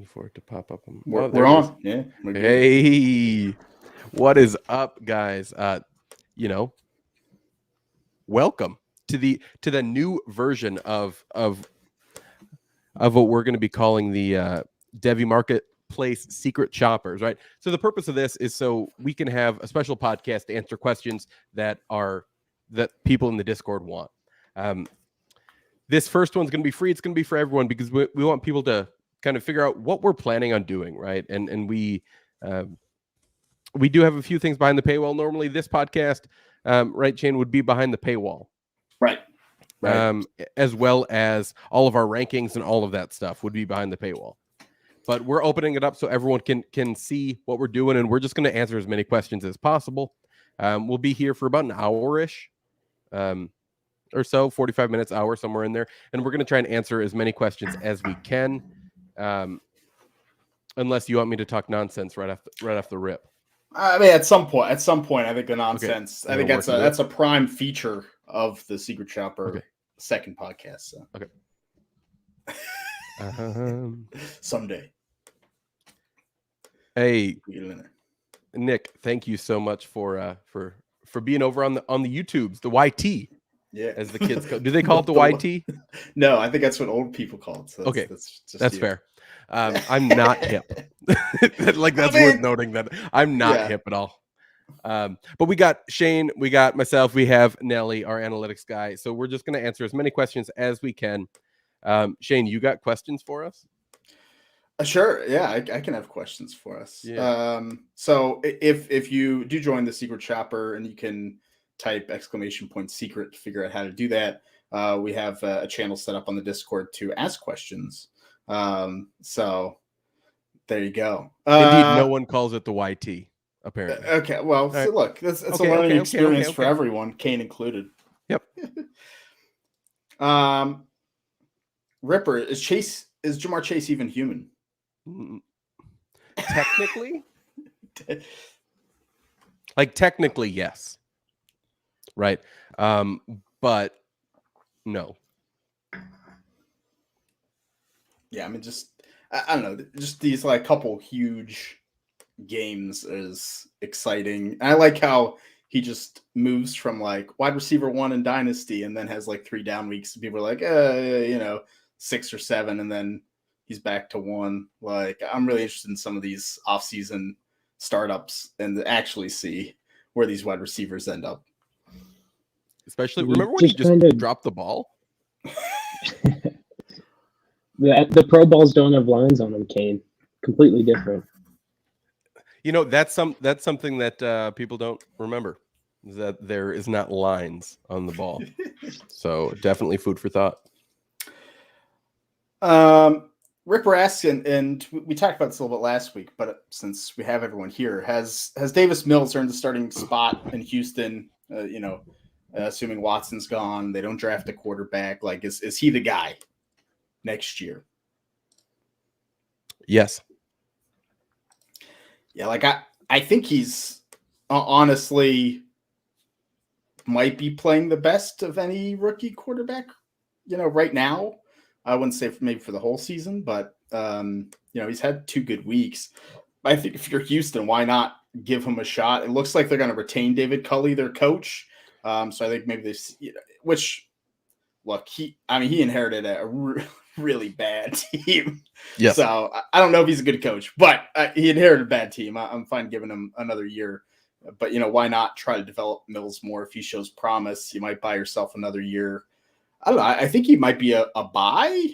for it to pop up. We're on. Yeah. Hey, what is up, guys? Welcome to the new version of what we're going to be calling the Devy Marketplace Secret Shoppers, right? So the purpose of this is so we can have a special podcast to answer questions that people in the Discord want. This first one's going to be free. It's going to be for everyone because we want people to kind of figure out what we're planning on doing, right? And we do have a few things behind the paywall. Normally, this podcast, right, Shane, would be behind the paywall, right? As well as all of our rankings and all of that stuff would be behind the paywall. But we're opening it up so everyone can see what we're doing, and we're just going to answer as many questions as possible. We'll be here for about an hour-ish. Or so, 45 minutes, hour, somewhere in there. And we're going to try and answer as many questions as we can. Unless you want me to talk nonsense right off the rip. I mean, at some point, I think the nonsense. Okay. I think that's a prime feature of the Secret Shopper second podcast. So. Okay. Someday. Hey, Nick, thank you so much for being over on the YouTubes, the YT. Yeah, as the kids call. Do they call it the YT? No, I think that's what old people call it. So that's fair. I'm not hip. That's worth noting that I'm not hip at all. But we got Shane, we got myself, we have Nelly, our analytics guy. So we're just going to answer as many questions as we can. Shane, you got questions for us? Sure. Yeah, I can have questions for us. Yeah. So if you do join the Secret Shopper, and you can type !secret to figure out how to do that. We have a channel set up on the Discord to ask questions. So there you go. Indeed, no one calls it the YT, apparently. Okay, well, so look, it's a learning experience for everyone, Kane included. Yep. Ripper, is Jamar Chase even human? Technically? Technically, yes. Right. But no. Yeah, I mean, I don't know. Just these couple huge games is exciting. I like how he just moves from wide receiver 1 in Dynasty and then has 3 down weeks. And people are like, 6 or 7, and then he's back to 1. I'm really interested in some of these offseason startups and to actually see where these wide receivers end up. Especially, remember when he just dropped the ball? The Pro Bowls don't have lines on them, Kane. Completely different. That's something that people don't remember, is that there is not lines on the ball. So definitely food for thought. Ripper asks, and we talked about this a little bit last week, but since we have everyone here, has Davis Mills earned the starting spot in Houston? Assuming Watson's gone, they don't draft a quarterback. Is he the guy next year? Yes. Yeah, I think he's honestly might be playing the best of any rookie quarterback, right now. I wouldn't say maybe for the whole season, but he's had 2 good weeks. I think if you're Houston, why not give him a shot? It looks like they're going to retain David Culley, their coach. So I think maybe he inherited a really bad team. Yes. So I don't know if he's a good coach, but he inherited a bad team. I'm fine giving him another year, but why not try to develop Mills more? If he shows promise, you might buy yourself another year. I don't know. I think he might be a buy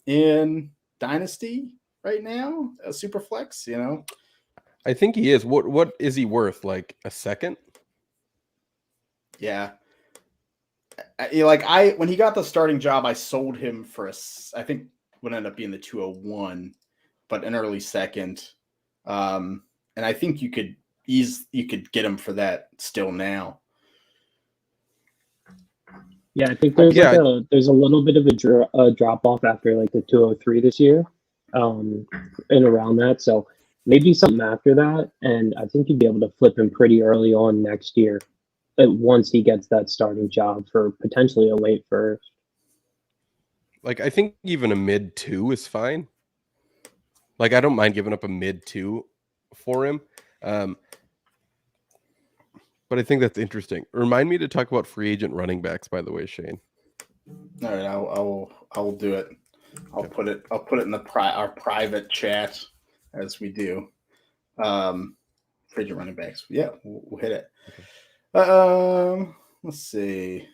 in Dynasty right now, a super flex, I think he is. What is he worth? A second? Yeah. When he got the starting job, I sold him for I think would end up being the 201, but an early second. And I think you could get him for that still now. Yeah, I think there's there's a little bit of a drop off after the 203 this year, and around that. So maybe something after that, and I think you'd be able to flip him pretty early on next year. Once he gets that starting job for potentially a late first. I think even a mid 2 is fine. Like, I don't mind giving up a mid 2 for him. But I think that's interesting. Remind me to talk about free agent running backs, by the way, Shane. All right, I will do it. I'll put it in the our private chat as we do. Free agent running backs. Yeah, we'll hit it. Okay. Let's see.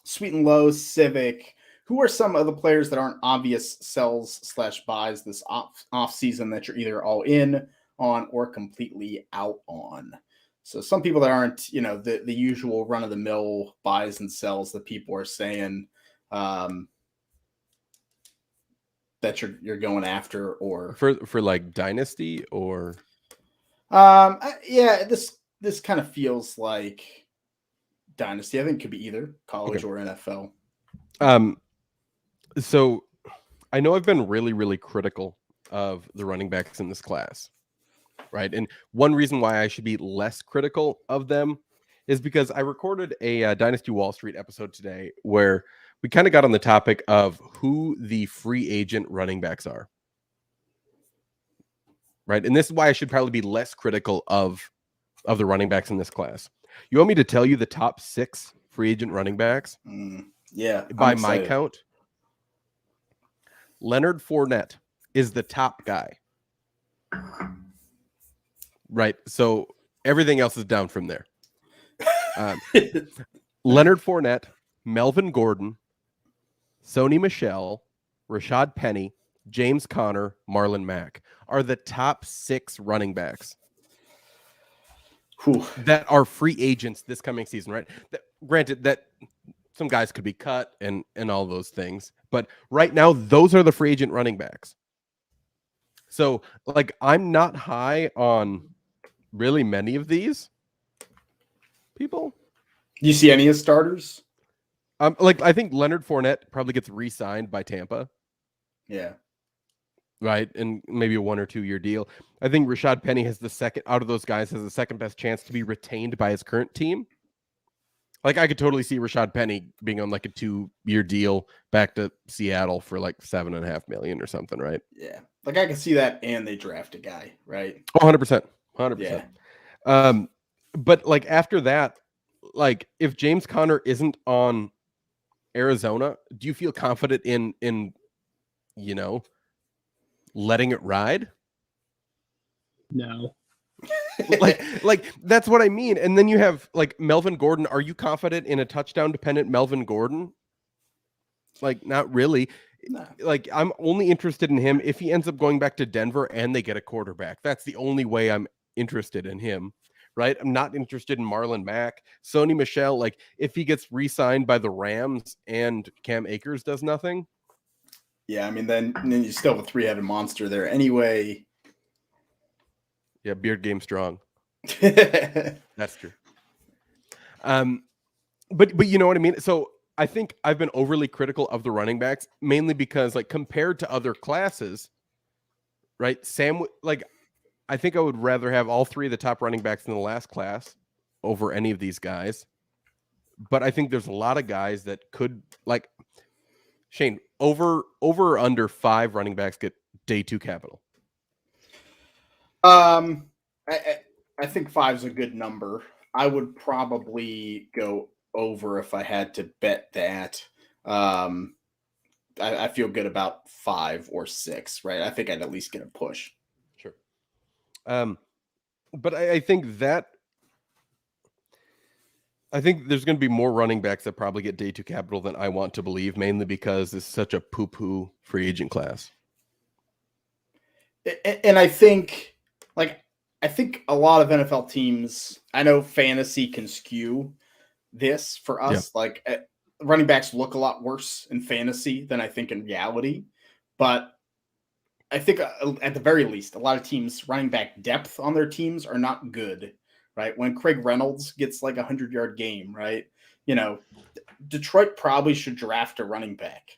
Sweet and Low, Civic. Who are some of the players that aren't obvious sells/buys this off season that you're either all in on or completely out on? So some people that aren't, the usual run of the mill buys and sells that people are saying that you're going after, or for like dynasty, or yeah, this kind of feels like dynasty. I think it could be either college or NFL. So I know I've been really, really critical of the running backs in this class, right? And one reason why I should be less critical of them is because I recorded a Dynasty Wall Street episode today where we kind of got on the topic of who the free agent running backs are, right? And this is why I should probably be less critical of the running backs in this class. You want me to tell you the top 6 free agent running backs? Yeah. By my count, Leonard Fournette is the top guy. Right. So everything else is down from there. Leonard Fournette, Melvin Gordon, Sony Michel, Rashad Penny, James Conner, Marlon Mack are the top 6 running backs that are free agents this coming season, right? Granted that some guys could be cut and all those things, but right now those are the free agent running backs. So like, I'm not high on really many of these people. Do you see any as starters? I think Leonard Fournette probably gets re-signed by Tampa. Yeah. Right, and maybe a 1 or 2 year deal. I think Rashad Penny has the second out of those guys has the second best chance to be retained by his current team. Like, I could totally see Rashad Penny being on like a 2-year deal back to Seattle for like $7.5 million or something, right? Yeah, like I can see that, and they draft a guy, right? Oh, 100%. Yeah. But like after that, like if James Conner isn't on Arizona, do you feel confident in letting it ride? No. like that's what I mean. And then you have like Melvin Gordon. Are you confident in a touchdown dependent Melvin Gordon? Like, not really. No. Like, I'm only interested in him if he ends up going back to Denver and they get a quarterback. That's the only way I'm interested in him, right? I'm not interested in Marlon Mack. Sony Michel, like if he gets re-signed by the Rams and Cam Akers does nothing. Yeah, I mean, then you still have a 3-headed monster there anyway. Yeah, beard game strong. That's true. But you know what I mean? So I think I've been overly critical of the running backs, mainly because like compared to other classes, right? I think I would rather have all 3 of the top running backs in the last class over any of these guys. But I think there's a lot of guys that could, like, Shane, over or under 5 running backs get day 2 capital. I think 5 is a good number. I would probably go over if I had to bet that. I feel good about 5 or 6, right? I think I'd at least get a push. Sure. But I think there's going to be more running backs that probably get day 2 capital than I want to believe, mainly because it's such a poo-poo free agent class. And I think a lot of NFL teams, I know fantasy can skew this for us. Yeah. Like running backs look a lot worse in fantasy than I think in reality. But I think at the very least, a lot of teams running back depth on their teams are not good, right? When Craig Reynolds gets like 100-yard game, right? Detroit probably should draft a running back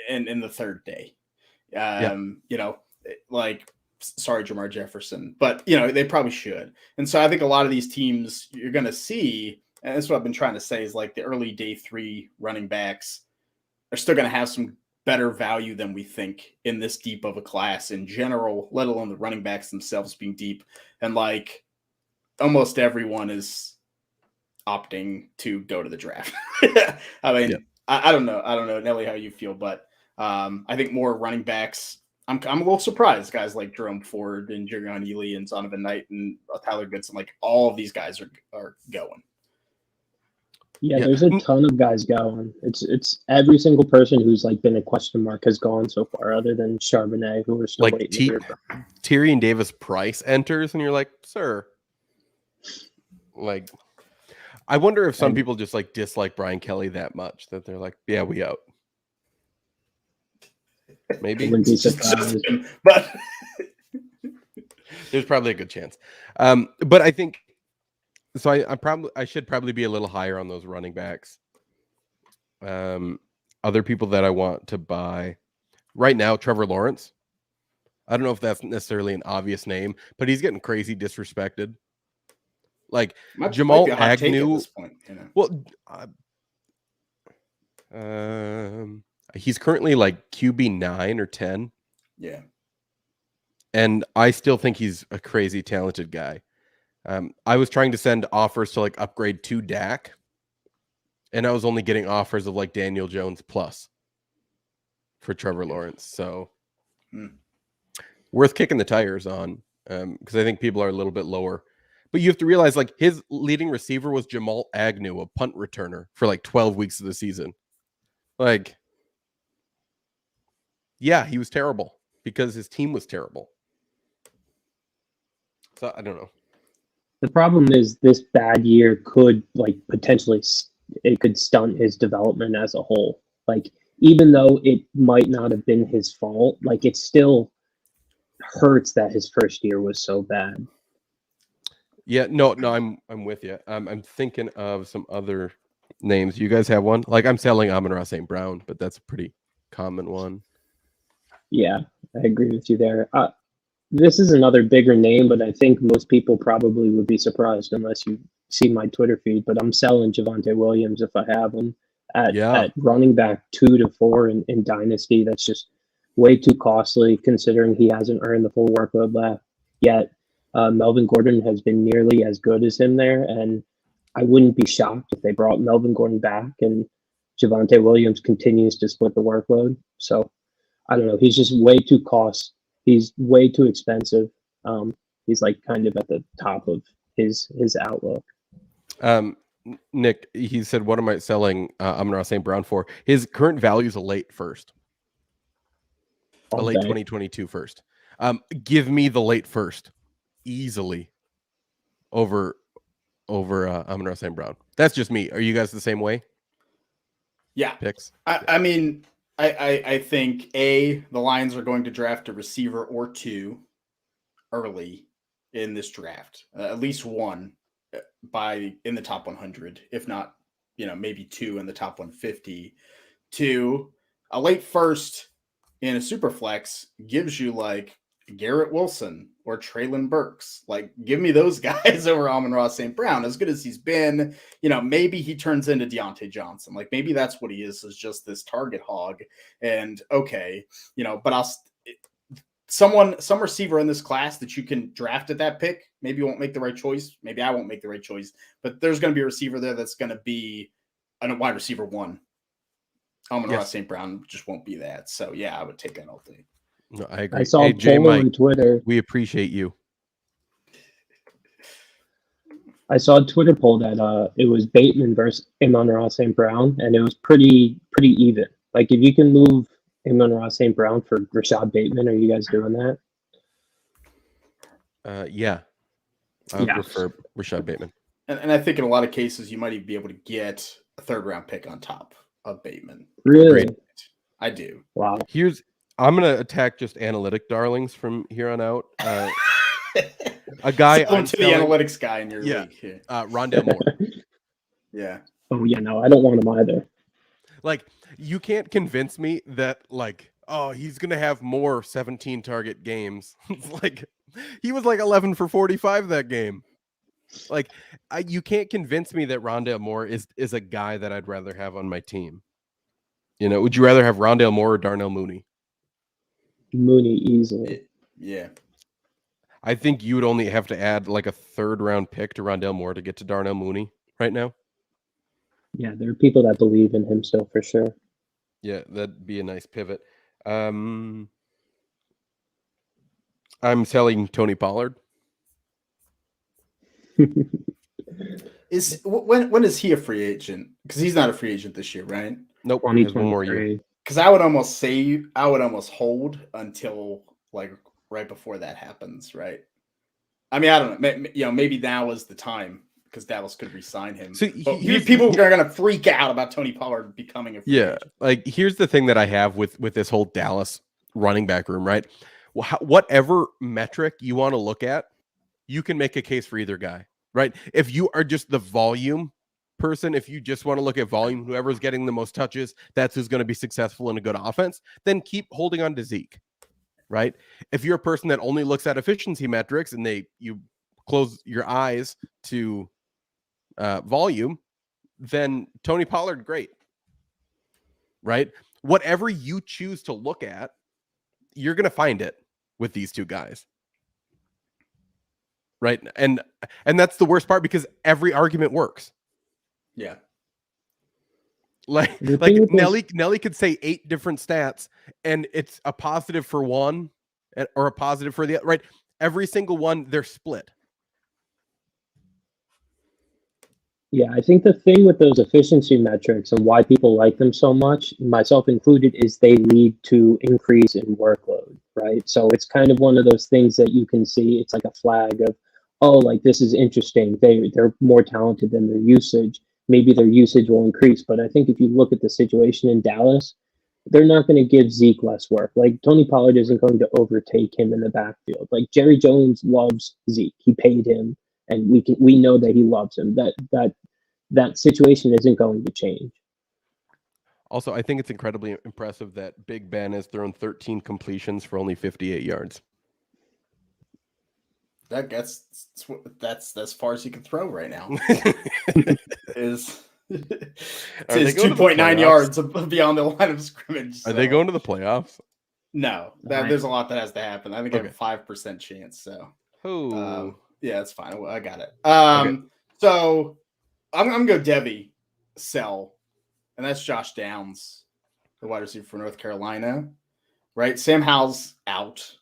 in the 3rd day. Like, sorry, Jamar Jefferson, but they probably should. And so I think a lot of these teams you're going to see, and that's what I've been trying to say, is like the early day 3 running backs are still going to have some better value than we think in this deep of a class in general, let alone the running backs themselves being deep. And like almost everyone is opting to go to the draft. I mean, yeah. I don't know. I don't know, Nelly, how you feel, but I think more running backs. I'm a little surprised guys like Jerome Ford and Jerion Ely and Zonovan Knight and Tyler Goodson, like all of these guys are going. Yeah, there's a ton of guys going. It's every single person who's like been a question mark has gone so far, other than Charbonnet, who we're still like waiting to hear from. Tyrion Davis Price enters, and you're like, sir. Like, I wonder if some people just like dislike Brian Kelly that much that they're like, yeah, we out. Maybe, but there's probably a good chance. But I think so. I should probably be a little higher on those running backs. Other people that I want to buy right now, Trevor Lawrence. I don't know if that's necessarily an obvious name, but he's getting crazy disrespected. Like Jamal Agnew. At this point, you know. He's currently like QB 9 or 10. Yeah. And I still think he's a crazy talented guy. I was trying to send offers to like upgrade to Dak, and I was only getting offers of like Daniel Jones plus for Trevor Lawrence. So worth kicking the tires on, because I think people are a little bit lower. But you have to realize, like, his leading receiver was Jamal Agnew, a punt returner, for like 12 weeks of the season. Like, yeah, he was terrible because his team was terrible. So I don't know. The problem is this bad year could like potentially it could stunt his development as a whole. Like, even though it might not have been his fault, like it still hurts that his first year was so bad. Yeah, no, I'm with you. I'm thinking of some other names. You guys have one? Like, I'm selling Amon-Ra St. Brown, but that's a pretty common one. Yeah, I agree with you there. This is another bigger name, but I think most people probably would be surprised unless you see my Twitter feed. But I'm selling Javonte Williams if I have him at running back 2 to 4 in Dynasty. That's just way too costly considering he hasn't earned the full workload left yet. Melvin Gordon has been nearly as good as him there, and I wouldn't be shocked if they brought Melvin Gordon back and Javonte Williams continues to split the workload. So I don't know. He's just way too He's way too expensive. He's like kind of at the top of his outlook. Nick, he said, "What am I selling Amon-Ra St. Brown for?" His current value is a late first, a late 2022 first. Give me the late first easily over Amon-Ra St. Brown. That's just me. Are you guys the same way? Yeah. Picks. I mean, I think the Lions are going to draft a receiver or two early in this draft, at least one in the top 100, if not, maybe two in the top 150. Two, a late first in a super flex gives you like Garrett Wilson or Treylon Burks. Like, give me those guys over Amon-Ra St. Brown. As good as he's been, maybe he turns into Deontay Johnson. Like, maybe that's what he is just this target hog. And okay, but some receiver in this class that you can draft at that pick, maybe you won't make the right choice. Maybe I won't make the right choice, but there's going to be a receiver there that's going to be a wide receiver 1. Amon-Ra St. Brown just won't be that. So yeah, I would take that all day. No, I agree. I saw a poll on Twitter. We appreciate you. I saw a Twitter poll that it was Bateman versus Amon-Ra St. Brown, and it was pretty even. Like, if you can move Amon-Ra St. Brown for Rashad Bateman, are you guys doing that? Yeah. I would prefer Rashad Bateman. And I think in a lot of cases, you might even be able to get a 3rd-round pick on top of Bateman. Really? Agreed. I do. Wow. I'm going to attack just analytic darlings from here on out. A guy to the analytics guy in your league here. Rondale Moore. Yeah. Oh, yeah, no, I don't want him either. Like, you can't convince me that, like, oh, he's going to have more 17 target games. Like, he was like 11 for 45 that game. Like, you can't convince me that Rondale Moore is a guy that I'd rather have on my team. You know, would you rather have Rondale Moore or Darnell Mooney? Mooney easily. Yeah. I think you would only have to add like a 3rd-round pick to Rondale Moore to get to Darnell Mooney right now. Yeah, there are people that believe in him still for sure. Yeah, that'd be a nice pivot. I'm selling Tony Pollard. When is he a free agent? Because he's not a free agent this year, right? Nope, he has one more year. Because I would almost hold until like right before that happens, right? I mean, I don't know. Maybe now is the time because Dallas could re-sign him. So people are going to freak out about Tony Pollard becoming a free agent. Like here's the thing that I have with this whole Dallas running back room, right? Whatever metric you want to look at, you can make a case for either guy, right? If you are just the volume person, if you just want to look at volume, whoever's getting the most touches, that's who's going to be successful in a good offense, then keep holding on to Zeke, right? If you're a person that only looks at efficiency metrics and you close your eyes to volume, then Tony Pollard, great, right? Whatever you choose to look at, you're going to find it with these two guys. Right. And that's the worst part because every argument works. Yeah. Like Nelly could say 8 different stats and it's a positive for one or a positive for the other, right? Every single one, they're split. Yeah, I think the thing with those efficiency metrics and why people like them so much, myself included, is they lead to increase in workload, right? So it's kind of one of those things that you can see. It's like a flag of, oh, like this is interesting. They're more talented than their usage. Maybe their usage will increase. But I think if you look at the situation in Dallas, they're not going to give Zeke less work. Like Tony Pollard isn't going to overtake him in the backfield. Like Jerry Jones loves Zeke. He paid him, and we know that he loves him. That situation isn't going to change. Also, I think it's incredibly impressive that Big Ben has thrown 13 completions for only 58 yards. That's as far as you can throw right now. Is it's 2.9 yards beyond the line of scrimmage. So. Are they going to the playoffs? No, there's a lot that has to happen. I think I have a 5% chance. So, yeah, it's fine. I got it. So I'm gonna go Devy, sell, and that's Josh Downs, the wide receiver for North Carolina. Right, Sam Howell's out,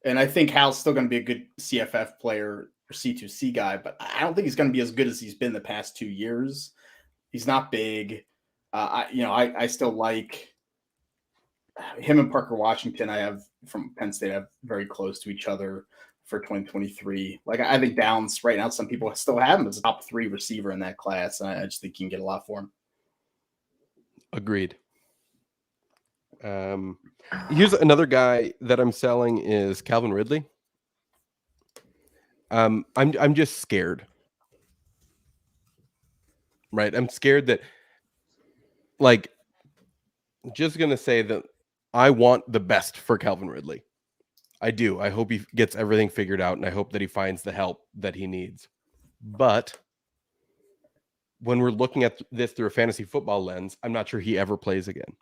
and I think Howell's still going to be a good CFF player or C2C guy, but I don't think he's going to be as good as he's been the past 2 years. He's not big. I still like him and Parker Washington. I have from Penn State. I have very close to each other for 2023. Like I think Downs right now, some people still have him as a top 3 receiver in that class, and I just think you can get a lot for him. Agreed. Here's another guy that I'm selling is Calvin Ridley. I'm just scared. Right? I'm scared that, like, just gonna say that I want the best for Calvin Ridley. I do. I hope he gets everything figured out, and I hope that he finds the help that he needs. But when we're looking at this through a fantasy football lens, I'm not sure he ever plays again.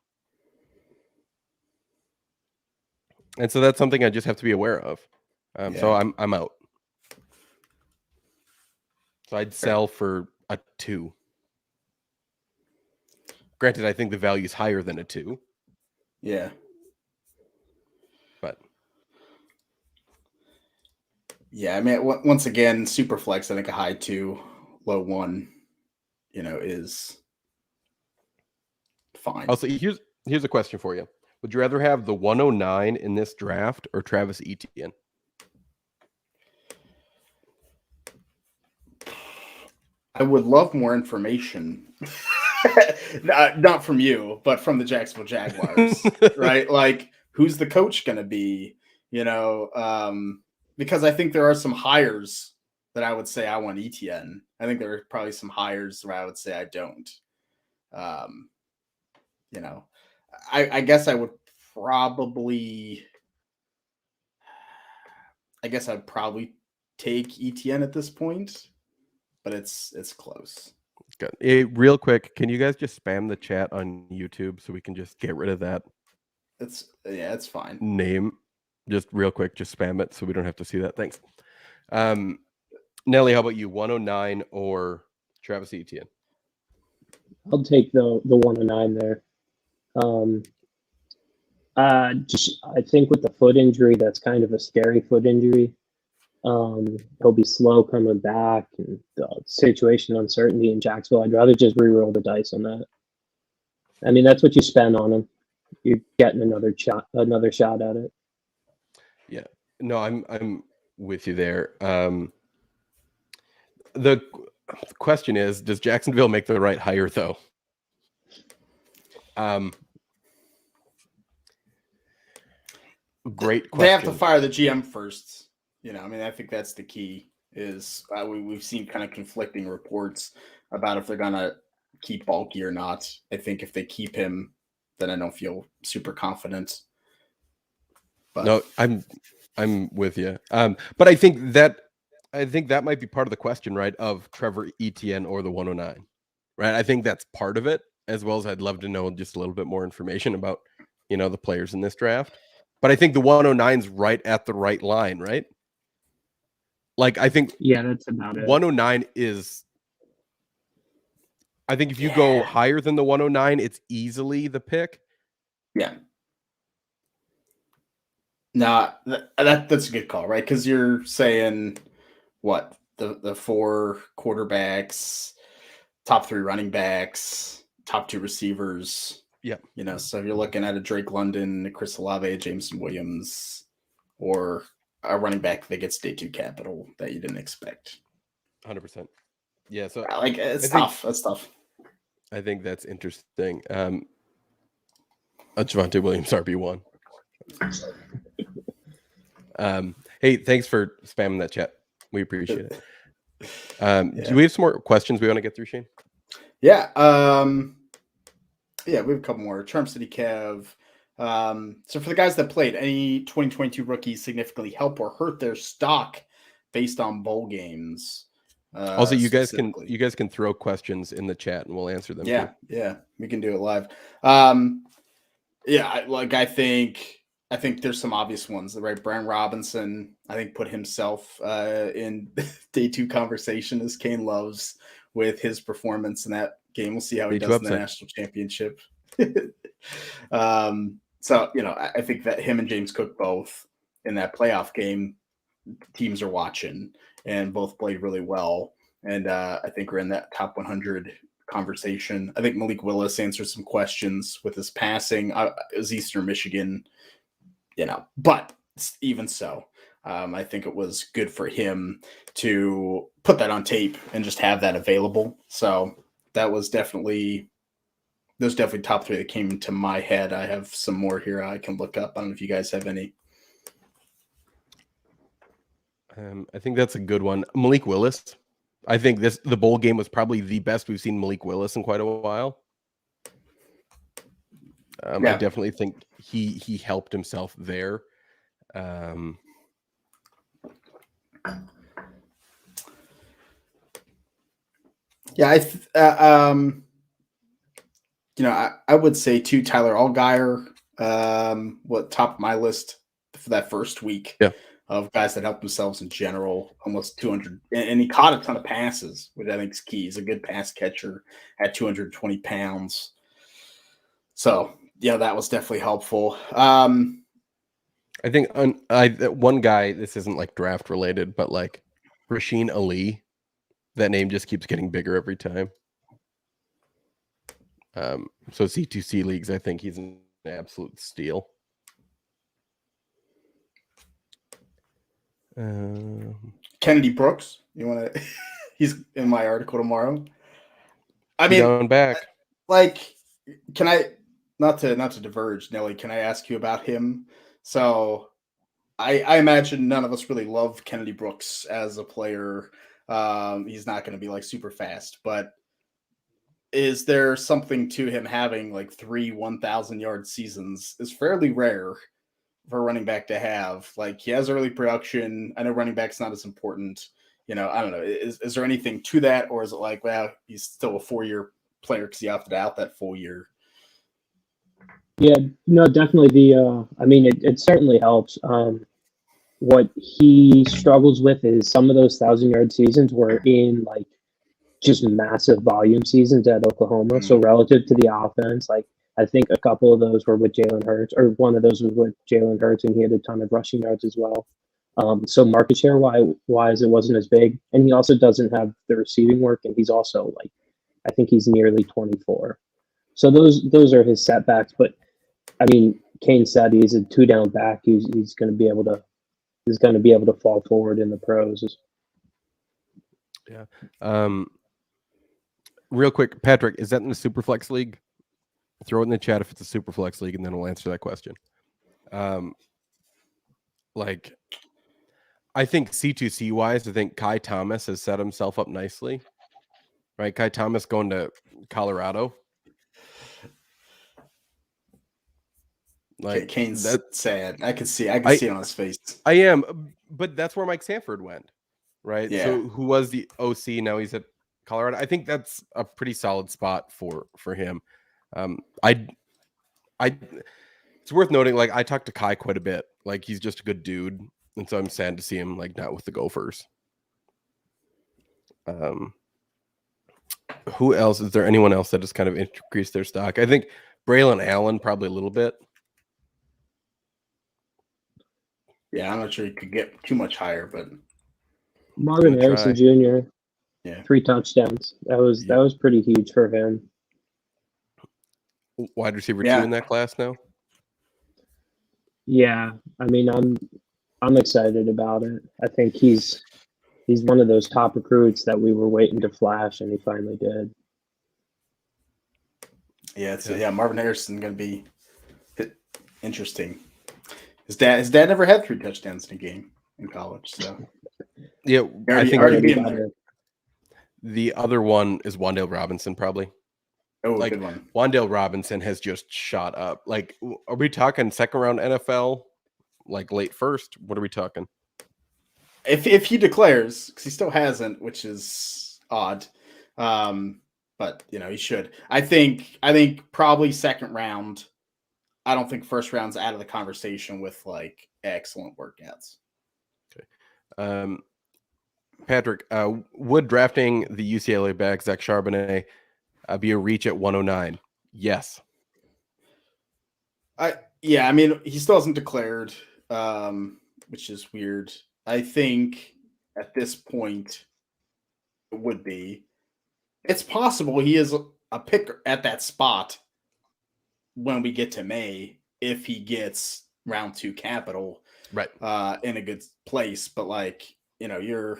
And so that's something I just have to be aware of. So I'm out. So I'd sell for a 2. Granted, I think the value is higher than a 2. Yeah. But yeah, I mean, once again, super flex. I think a high 2, low 1, is fine. Also, here's a question for you. Would you rather have the 109 in this draft or Travis Etienne? I would love more information. Not from you, but from the Jacksonville Jaguars, right? Like, who's the coach going to be? Because I think there are some hires that I would say I want Etienne. I think there are probably some hires where I would say I don't. I guess I would probably. I guess I'd probably take Etienne at this point, but it's close. Good. Real quick, can you guys just spam the chat on YouTube so we can just get rid of that It's fine. name? Just real quick, just spam it so we don't have to see that. Thanks. Nelly, how about you? 109 or Travis Etienne? I'll take the 109 there. I think with the foot injury, that's kind of a scary foot injury. He'll be slow coming back, and the situation uncertainty in Jacksonville. I'd rather just re-roll the dice on that. I mean, that's what you spend on him. You're getting another shot at it. Yeah, no, I'm with you there. The question is, does Jacksonville make the right hire though? Great question. They have to fire the GM first. I mean, I think that's the key. Is we've seen kind of conflicting reports about if they're gonna keep Bulky or not. I think if they keep him, then I don't feel super confident. But no, I'm with you. But I think that might be part of the question, right? Of Trevor Etienne or the 109, right? I think that's part of it, as well as I'd love to know just a little bit more information about, the players in this draft. But I think the 109's right at the right line, right? Like, I think that's about it. 109 is. I think if you go higher than the 109, it's easily the pick. Yeah. Nah, that's a good call, right? Because you're saying what the 4 quarterbacks, top 3 running backs, top 2 receivers. Yeah. So you're looking at a Drake London, a Chris Olave, a Jameson Williams, or a running back that gets day 2 capital that you didn't expect. 100%. Yeah. So it's tough. That's tough. I think that's interesting. Javonte Williams RB1. Hey, thanks for spamming that chat. We appreciate it. Do we have some more questions we want to get through, Shane? Yeah. We have a couple more. Charm City Kev. So for the guys that played, any 2022 rookies significantly help or hurt their stock based on bowl games? Also, you guys can throw questions in the chat and we'll answer them. Yeah, too. yeah, we can do it live. I think there's some obvious ones, right? Brian Robinson, I think, put himself in day 2 conversation, as Kane loves, with his performance in that game. We'll see how he does in the national championship. I think that him and James Cook both in that playoff game, teams are watching, and both played really well. And I think we're in that top 100 conversation. I think Malik Willis answered some questions with his passing. It was Eastern Michigan, but even so, I think it was good for him to put that on tape and just have that available. So that was definitely top 3 that came into my head. I have some more here I can look up. I don't know if you guys have any. I think that's a good one. Malik Willis. I think the bowl game was probably the best we've seen Malik Willis in quite a while. I definitely think he helped himself there. I would say too, Tyler Allgeier, top of my list for that first week of guys that helped themselves in general, almost 200, and he caught a ton of passes, which I think is key. He's a good pass catcher at 220 pounds. So that was definitely helpful. I think one guy, this isn't like draft related, but like Rasheen Ali, that name just keeps getting bigger every time. So C2C leagues, I think he's an absolute steal. Kennedy Brooks, you want to? He's in my article tomorrow. I mean, going back. Can I not to diverge, Nelly? Can I ask you about him? So, I imagine none of us really love Kennedy Brooks as a player. He's not going to be like super fast, but is there something to him having like 3 1,000-yard seasons? Is fairly rare for a running back to have. Like, he has early production. I know running back's not as important I don't know. Is there anything to that, or is it like, well, he's still a 4-year player because he opted out that full year? Yeah, no, definitely. It certainly helps. What he struggles with is some of those 1,000-yard seasons were in like just massive volume seasons at Oklahoma. So relative to the offense, like I think a couple of those were with Jalen Hurts, or one of those was with Jalen Hurts, and he had a ton of rushing yards as well. So market share wise, it wasn't as big, and he also doesn't have the receiving work, and he's also like, I think he's nearly 24. So those are his setbacks. But I mean, Kane said he's a 2-down back. He's going to be able to fall forward in the pros. Yeah. Real quick, Patrick, is that in the Superflex League? Throw it in the chat if it's a Superflex League, and then we'll answer that question. I think C2C wise, I think Kai Thomas has set himself up nicely. Right? Kai Thomas going to Colorado. Like Kane's sad. I can see it on his face. I am, but that's where Mike Sanford went. Right? Yeah. So who was the OC? Now he's at Colorado. I think that's a pretty solid spot for him. It's worth noting, like, I talked to Kai quite a bit. Like, he's just a good dude, and so I'm sad to see him like not with the Gophers. Who else? Is there anyone else that has kind of increased their stock? I think Braylon Allen probably a little bit. Yeah, I'm not sure he could get too much higher, but Marvin Harrison Jr. Yeah, 3 touchdowns. That was pretty huge for him. Wide receiver 2 in that class now. Yeah, I mean, I'm excited about it. I think he's one of those top recruits that we were waiting to flash, and he finally did. Yeah, Marvin Harrison going to be interesting. His dad never had 3 touchdowns in a game in college, so yeah, I think the other one is Wan'Dale Robinson, probably. Oh, good one. Wan'Dale Robinson has just shot up. Like, are we talking second round NFL? Like late first? What are we talking? If he declares, because he still hasn't, which is odd. But he should. I think probably second round. I don't think first round's out of the conversation with like excellent workouts. Okay. Patrick, would drafting the UCLA back Zach Charbonnet be a reach at 109? Yes. I mean, he still hasn't declared, which is weird. I think at this point it would be. It's possible he is a pick at that spot when we get to May if he gets round 2 capital, right, in a good place. But like, you're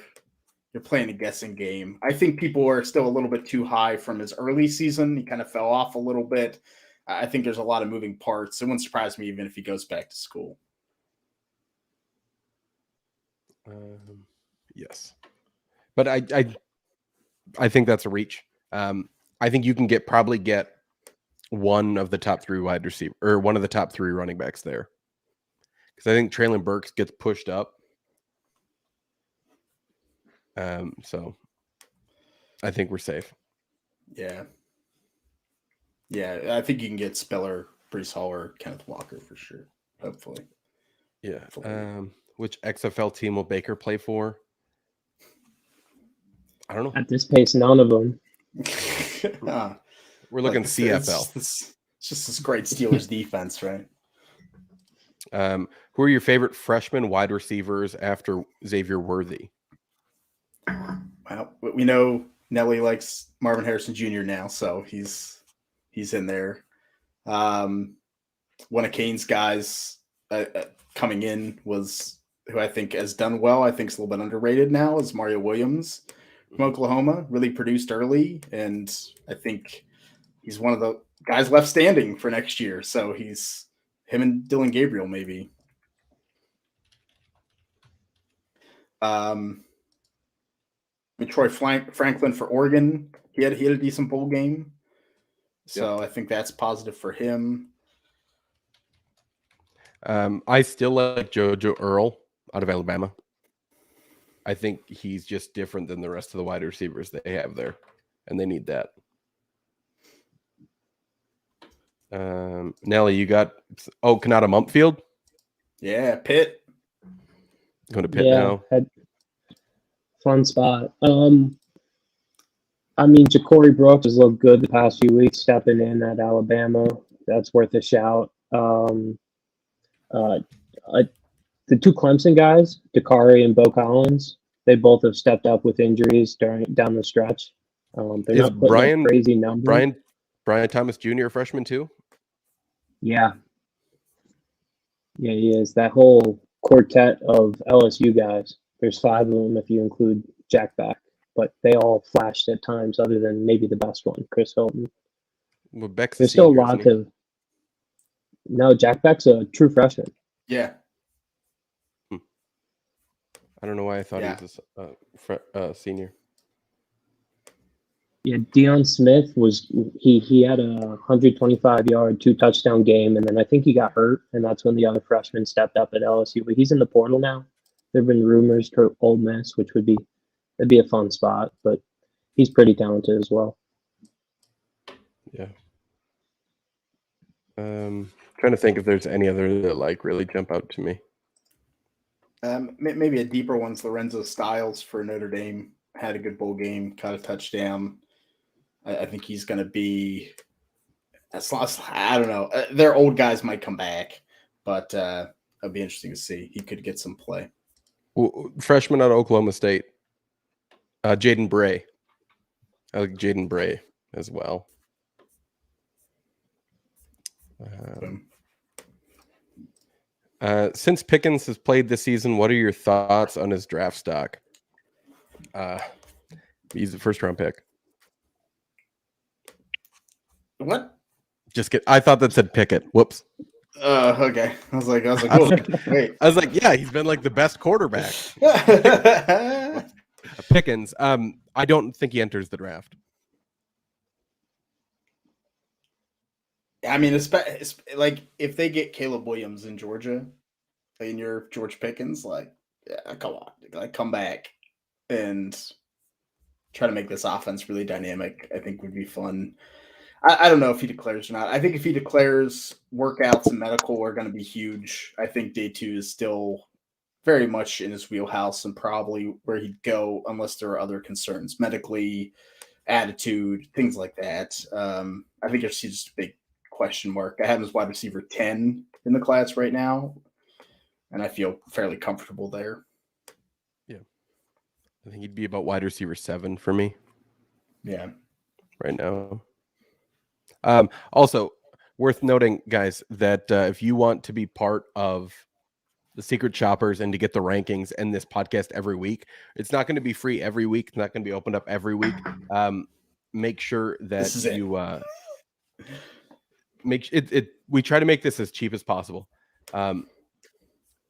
playing a guessing game. I think people are still a little bit too high from his early season. He kind of fell off a little bit. I think there's a lot of moving parts. It wouldn't surprise me even if he goes back to school. Yes, but I think that's a reach. I think you can probably get one of the top 3 wide receiver or one of the top 3 running backs there, because I think Traylon Burks gets pushed up. So I think we're safe. Yeah, I think you can get Spiller, Breece Hall, or Kenneth Walker for sure. Hopefully. Yeah. Hopefully. Which XFL team will Baker play for? I don't know. At this pace, none of them. We're looking CFL. It's just this great Steelers defense, right? Who are your favorite freshman wide receivers after Xavier Worthy? Well, we know Nelly likes Marvin Harrison Jr. now, so he's in there. One of Kane's guys coming in was who I think has done well. I think is a little bit underrated now is Mario Williams from Oklahoma. Really produced early, and I think he's one of the guys left standing for next year. So he's him and Dylan Gabriel maybe. Troy Franklin for Oregon. He had a decent bowl game. So I think that's positive for him. I still like JoJo Earl out of Alabama. I think he's just different than the rest of the wide receivers they have there, and they need that. Nelly, you got Kanata Mumpfield? Yeah, Pitt. Going to Pitt now. Fun spot. I mean, Ja'Cory Brooks has looked good the past few weeks, stepping in at Alabama. That's worth a shout. The two Clemson guys, Dakari and Bo Collins, they both have stepped up with injuries down the stretch. They're not putting up crazy numbers. Brian Thomas Jr. a freshman too? Yeah, he is. That whole quartet of LSU guys. There's 5 of them if you include Jack Beck, but they all flashed at times, other than maybe the best one, Chris Hilton. Well, Beck's There's still lots of. No, Jack Beck's a true freshman. Yeah. I don't know why I thought he was a senior. Yeah, Deion Smith he had a 125-yard 2-touchdown game, and then I think he got hurt, and that's when the other freshman stepped up at LSU. But he's in the portal now. There've been rumors to Ole Miss, which would be a fun spot, but he's pretty talented as well. Yeah. Trying to think if there's any other that like really jump out to me. Maybe a deeper one's Lorenzo Styles for Notre Dame. Had a good bowl game, caught a touchdown. I think he's going to be. I don't know. Their old guys might come back, but it'll be interesting to see. He could get some play. Well, freshman out of Oklahoma State, Jaden Bray. I like Jaden Bray as well. Since Pickens has played this season, what are your thoughts on his draft stock? He's a first-round pick. What? Just get. I thought that said Pickett. Whoops. Okay. I was like, wait. I was like, yeah, he's been like the best quarterback. Pickens. I don't think he enters the draft. I mean, it's like if they get Caleb Williams in Georgia, and you're George Pickens, like, yeah, come on, like come back and try to make this offense really dynamic. I think would be fun. I don't know if he declares or not. I think if he declares, workouts and medical are going to be huge. I think day 2 is still very much in his wheelhouse and probably where he'd go unless there are other concerns, medically, attitude, things like that. I think it's just a big question mark. I have him as wide receiver 10 in the class right now, and I feel fairly comfortable there. Yeah. I think he'd be about wide receiver 7 for me. Yeah. Right now. Also, worth noting, guys, that if you want to be part of the Secret Shoppers and to get the rankings and this podcast every week, it's not going to be free every week. It's not going to be opened up every week. Make sure that you we try to make this as cheap as possible.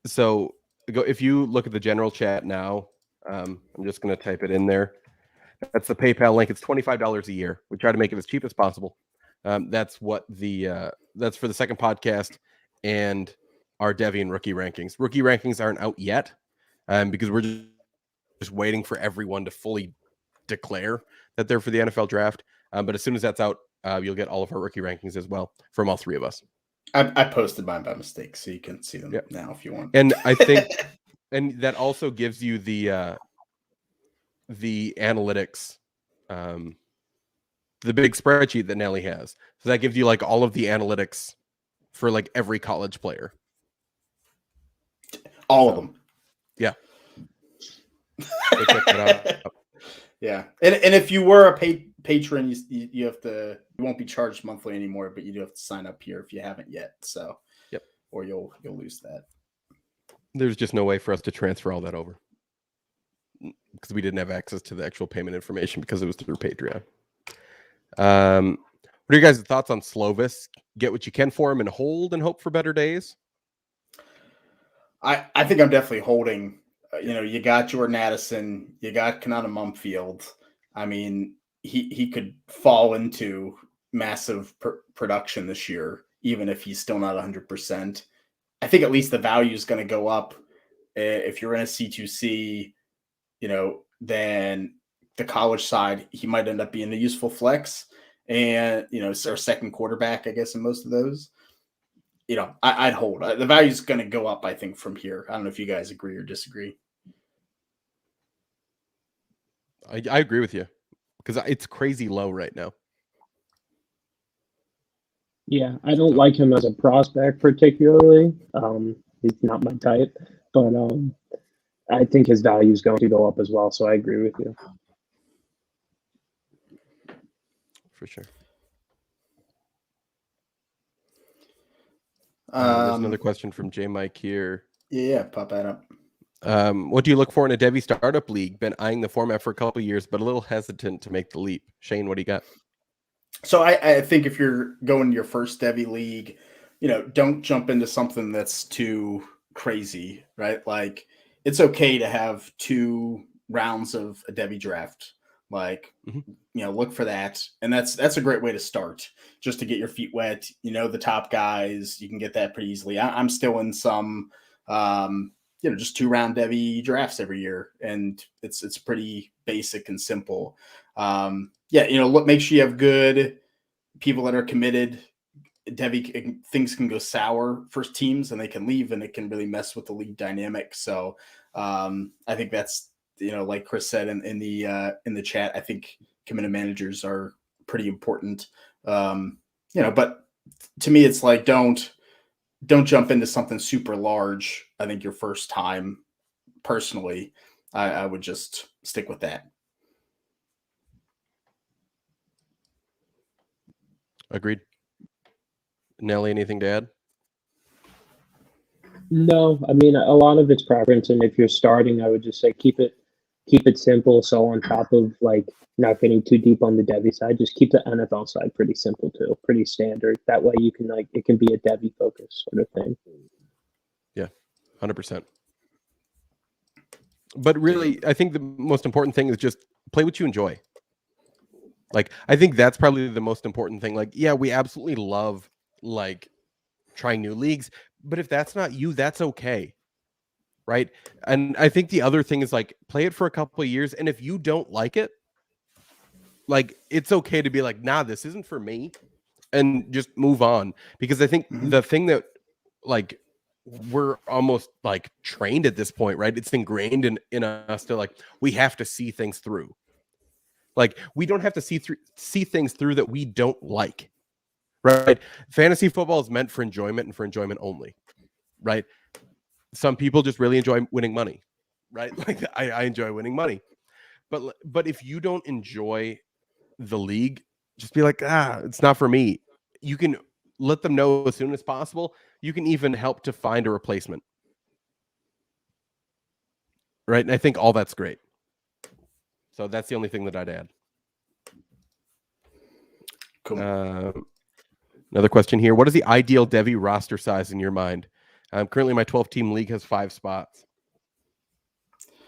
So if you look at the general chat now, I'm just going to type it in there. That's the PayPal link. It's $25 a year. We try to make it as cheap as possible. That's what that's for the second podcast and our Devy and rookie rankings. Rookie rankings aren't out yet because we're just waiting for everyone to fully declare that they're for the NFL draft. But as soon as that's out, you'll get all of our rookie rankings as well from all 3 of us. I posted mine by mistake, so you can see them now if you want. And I think, and that also gives you the analytics, the big spreadsheet that Nelly has. So that gives you like all of the analytics for like every college player. All of them. Yeah. So check that out. Yeah. And if you were a patron, you have to, you won't be charged monthly anymore, but you do have to sign up here if you haven't yet. So, yep. Or you'll lose that. There's just no way for us to transfer all that over because we didn't have access to the actual payment information because it was through Patreon. What are your guys' thoughts on Slovis? Get what you can for him and hold and hope for better days? I think I'm definitely holding. You got Jordan Addison, you got Kanata Mumpfield. I mean, he could fall into massive production this year, even if he's still not 100%. I think at least the value is going to go up if you're in a C2C then the college side, he might end up being a useful flex and, or second quarterback, I guess, in most of those. I'd hold. The value is going to go up, I think, from here. I don't know if you guys agree or disagree. I agree with you because it's crazy low right now. Yeah, I don't like him as a prospect particularly. He's not my type, but I think his value is going to go up as well. So I agree with you. For sure. There's another question from J Mike here. Yeah, pop that up. What do you look for in a Devy startup league? Been eyeing the format for a couple of years, but a little hesitant to make the leap. Shane, what do you got? So I think if you're going to your first Devy league, don't jump into something that's too crazy, right? Like it's okay to have 2 rounds of a Devy draft. Like, look for that. And that's a great way to start, just to get your feet wet. The top guys, you can get that pretty easily. I'm still in some, just 2-round Devy drafts every year. And it's pretty basic and simple. Make sure you have good people that are committed. Devy, things can go sour for teams and they can leave and it can really mess with the league dynamic. So I think that's, like Chris said in the chat, I think committed managers are pretty important. But to me, it's like, don't jump into something super large. I think your first time, personally, I would just stick with that. Agreed. Nelly, anything to add? No, I mean, a lot of it's preference, and if you're starting, I would just say keep it simple. So on top of like not getting too deep on the Devy side, just keep the NFL side pretty simple too, pretty standard. That way you can it can be a Devy focus sort of thing. Yeah, 100%. But really, I think the most important thing is just play what you enjoy. Like, I think that's probably the most important thing. Like, yeah, we absolutely love like trying new leagues, but if that's not you, that's okay. Right. And I think the other thing is like play it for a couple of years. And if you don't like it, like it's okay to be like, nah, this isn't for me, and just move on. Because I think the thing that like we're almost like trained at this point, right? It's ingrained in us to like, we have to see things through. Like we don't have to see things through that we don't like. Right. Fantasy football is meant for enjoyment and for enjoyment only. Right. Some people just really enjoy winning money. Right. Like I enjoy winning money. But if you don't enjoy the league, just be like, it's not for me. You can let them know as soon as possible. You can even help to find a replacement. Right. And I think all that's great. So that's the only thing that I'd add. Cool. Another question here. What is the ideal Devy roster size in your mind? Currently, my 12-team league has 5 spots.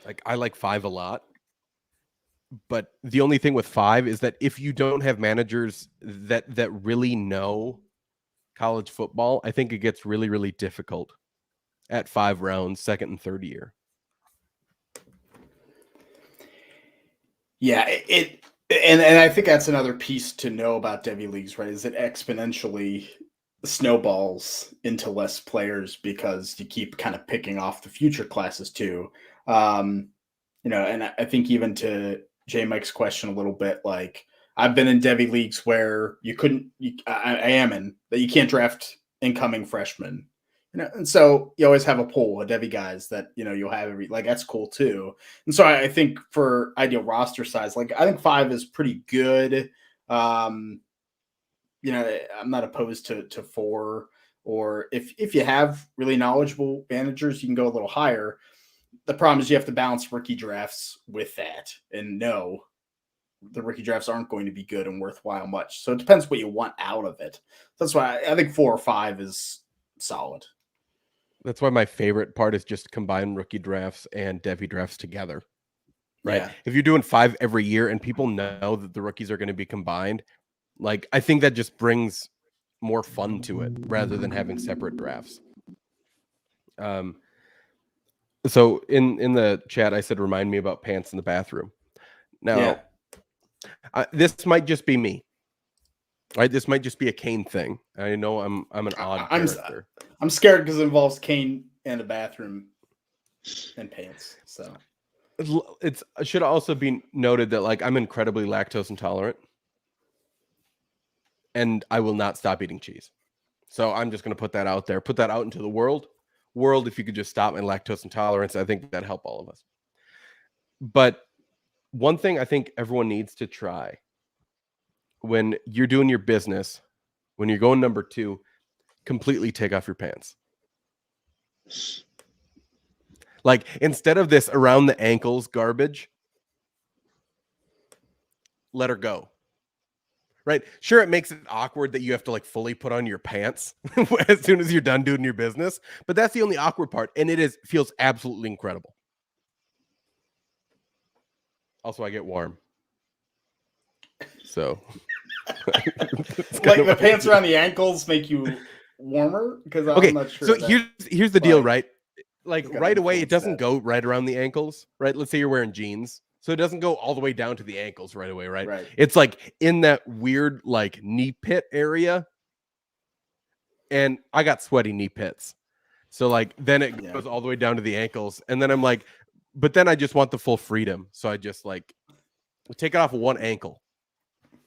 Like I like 5 a lot. But the only thing with 5 is that if you don't have managers that really know college football, I think it gets really, really difficult at 5 rounds, second and third year. Yeah, and I think that's another piece to know about Devy leagues, right? Is it exponentially snowballs into less players because you keep kind of picking off the future classes too. And I think even to J Mike's question a little bit, like I've been in Devy leagues where I am in that you can't draft incoming freshmen. And so you always have a pool of Devy guys that, you'll have that's cool too. And so I think for ideal roster size, like I think 5 is pretty good. I'm not opposed to 4, or if you have really knowledgeable managers, you can go a little higher. The problem is you have to balance rookie drafts with that, and no, the rookie drafts aren't going to be good and worthwhile much. So it depends what you want out of it. That's why I think 4 or 5 is solid. That's why my favorite part is just combine rookie drafts and Devy drafts together. Right. Yeah. If you're doing 5 every year and people know that the rookies are going to be combined, like I think that just brings more fun to it rather than having separate drafts. So in the chat, I said, remind me about pants in the bathroom. Now, this might just be me. Right? This might just be a Kane thing. I know I'm an odd character. I'm scared because it involves Kane and a bathroom and pants. So it should also be noted that like I'm incredibly lactose intolerant, and I will not stop eating cheese. So I'm just going to put that out there, put that out into the world. If you could just stop my lactose intolerance, I think that'd help all of us. But one thing I think everyone needs to try when you're doing your business, when you're going number 2, completely take off your pants. Like instead of this around the ankles garbage, let her go. Right? Sure, it makes it awkward that you have to like fully put on your pants as soon as you're done doing your business, but that's the only awkward part, and feels absolutely incredible. Also, I get warm. So like the pants around the ankles make you warmer? Because I'm not sure. So here's the deal, right? Like right away, it doesn't go right around the ankles, right? Let's say you're wearing jeans. So it doesn't go all the way down to the ankles right away, right? Right. It's like in that weird like knee pit area. And I got sweaty knee pits. So like then it goes all the way down to the ankles. And then I'm like, but then I just want the full freedom. So I just like take it off of one ankle,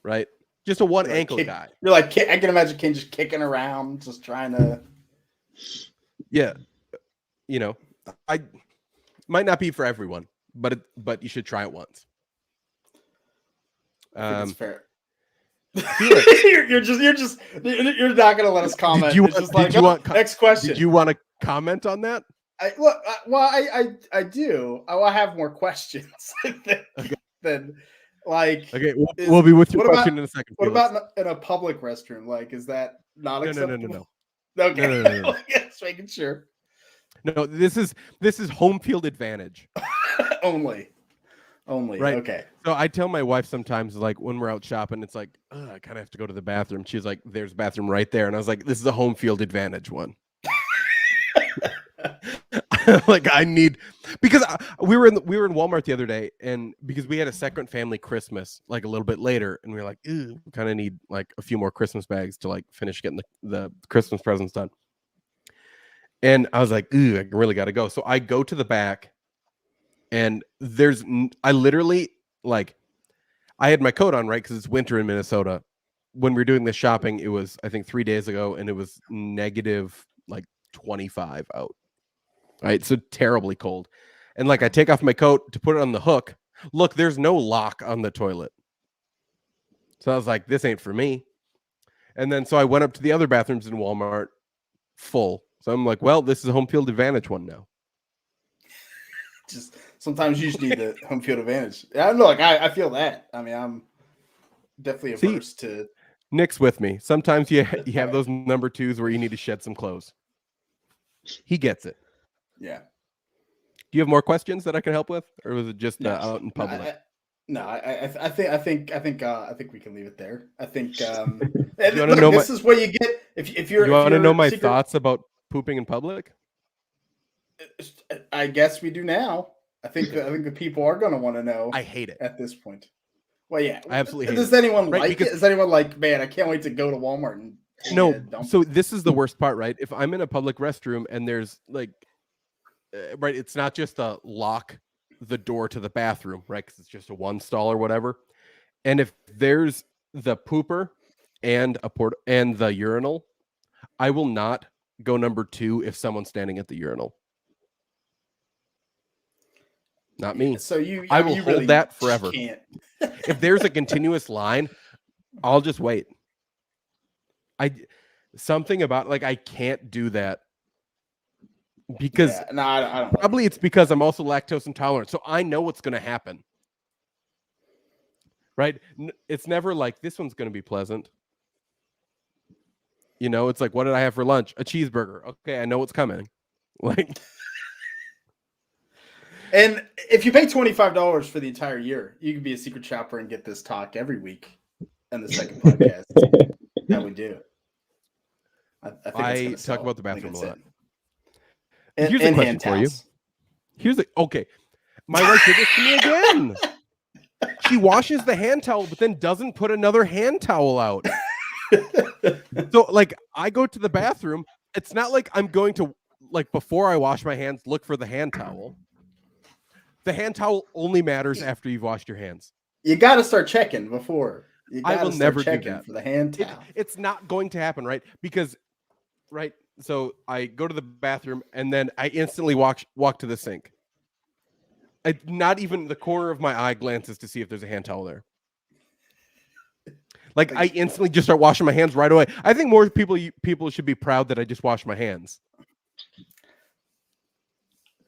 right? Just a one ankle guy. You're like, I can imagine Ken just kicking around, just trying to. Yeah. You know, I might not be for everyone, but you should try it once. That's fair. you're not gonna let us comment. Next question. Did you want to comment on that? I do. I have more questions than like. Okay, we'll be with your question in a second. What about in a public restroom? Like, is that not acceptable? No. Okay, No. Just making sure. No, this is home field advantage. Only. Right. Okay. So I tell my wife sometimes, like when we're out shopping, it's like, I kind of have to go to the bathroom. She's like, there's a bathroom right there. And I was like, this is a home field advantage one. Like I need, because we were in Walmart the other day, and because we had a second family Christmas like a little bit later, and we were like, we kind of need like a few more Christmas bags to like finish getting the Christmas presents done. And I was like, I really got to go. So I go to the back. And I literally like, I had my coat on, right? Because it's winter in Minnesota. When we were doing this shopping, it was, I think 3 days ago, and it was negative like 25 out. Right. So terribly cold. And like, I take off my coat to put it on the hook. Look, there's no lock on the toilet. So I was like, this ain't for me. And then, so I went up to the other bathrooms in Walmart full. So I'm like, well, this is a home field advantage one now. Just sometimes you just need the home field advantage. I feel that. I mean, I'm definitely averse to. Nick's with me. Sometimes you have those number 2s where you need to shed some clothes. He gets it. Yeah. Do you have more questions that I can help with, or was it just out in public? I think we can leave it there. I think. This is what you get if you're. You want to know my thoughts about pooping in public? I guess we do now. I think the people are going to want to know. I hate it at this point. Well, yeah, I absolutely hate it. Does anyone like it? Is anyone like, man, I can't wait to go to Walmart and so this is the worst part, right? If I'm in a public restroom and there's like, right, it's not just a lock the door to the bathroom, right? Because it's just a one stall or whatever. And if there's the pooper and the urinal, I will not go number 2 if someone's standing at the urinal. Not me. So I will hold really that forever. If there's a continuous line, I'll just wait. Something about like I can't do that because I don't probably it's because I'm also lactose intolerant. So I know what's going to happen. Right? It's never like this one's going to be pleasant. You know, it's like, what did I have for lunch? A cheeseburger. Okay, I know what's coming. Like. And if you pay $25 for the entire year, you can be a secret shopper and get this talk every week in the second podcast that we do. I think I talk about the bathroom a lot. Here's a question for you. Okay. My wife did this to me again. She washes the hand towel, but then doesn't put another hand towel out. So, like, I go to the bathroom. It's not like I'm going to, like, before I wash my hands, look for the hand towel. The hand towel only matters after you've washed your hands. You got to start checking before. I will never do that. For the hand towel. It's not going to happen, right? Because, right, so I go to the bathroom, and then I instantly walk to the sink. Not even the corner of my eye glances to see if there's a hand towel there. Like, I instantly just start washing my hands right away. I think more people should be proud that I just washed my hands.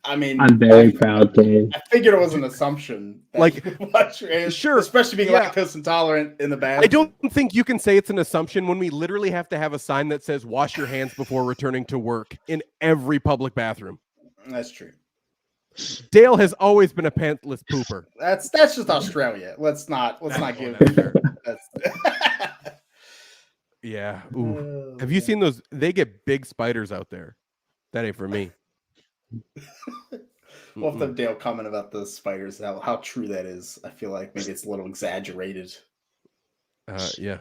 I mean, I'm very proud, Dave. I figured it was an assumption. Like, wash your hands, sure, especially being lactose intolerant in the bathroom. I don't think you can say it's an assumption when we literally have to have a sign that says "wash your hands before returning to work" in every public bathroom. That's true. Dale has always been a pantless pooper. That's just Australia. Let's not give. Yeah. Ooh. Have you seen those? They get big spiders out there. That ain't for me. Well, if the Dale comment about the spiders, how true that is, I feel like maybe it's a little exaggerated. Yeah.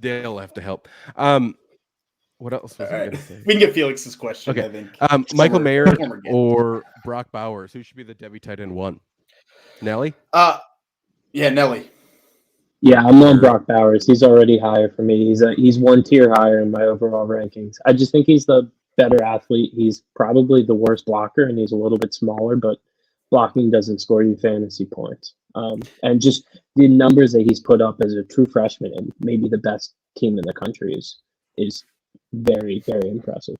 Dale will have to help. What else was I going to say? We can get Felix's question, okay. I think. Michael Mayer or Brock Bowers? Who should be the Devy tight end 1? Nelly? Yeah, Nelly. Yeah, I'm on Brock Bowers. He's already higher for me. He's one tier higher in my overall rankings. I just think he's the better athlete. He's probably the worst blocker, and he's a little bit smaller, but blocking doesn't score you fantasy points. And just the numbers that he's put up as a true freshman and maybe the best team in the country is very, very impressive.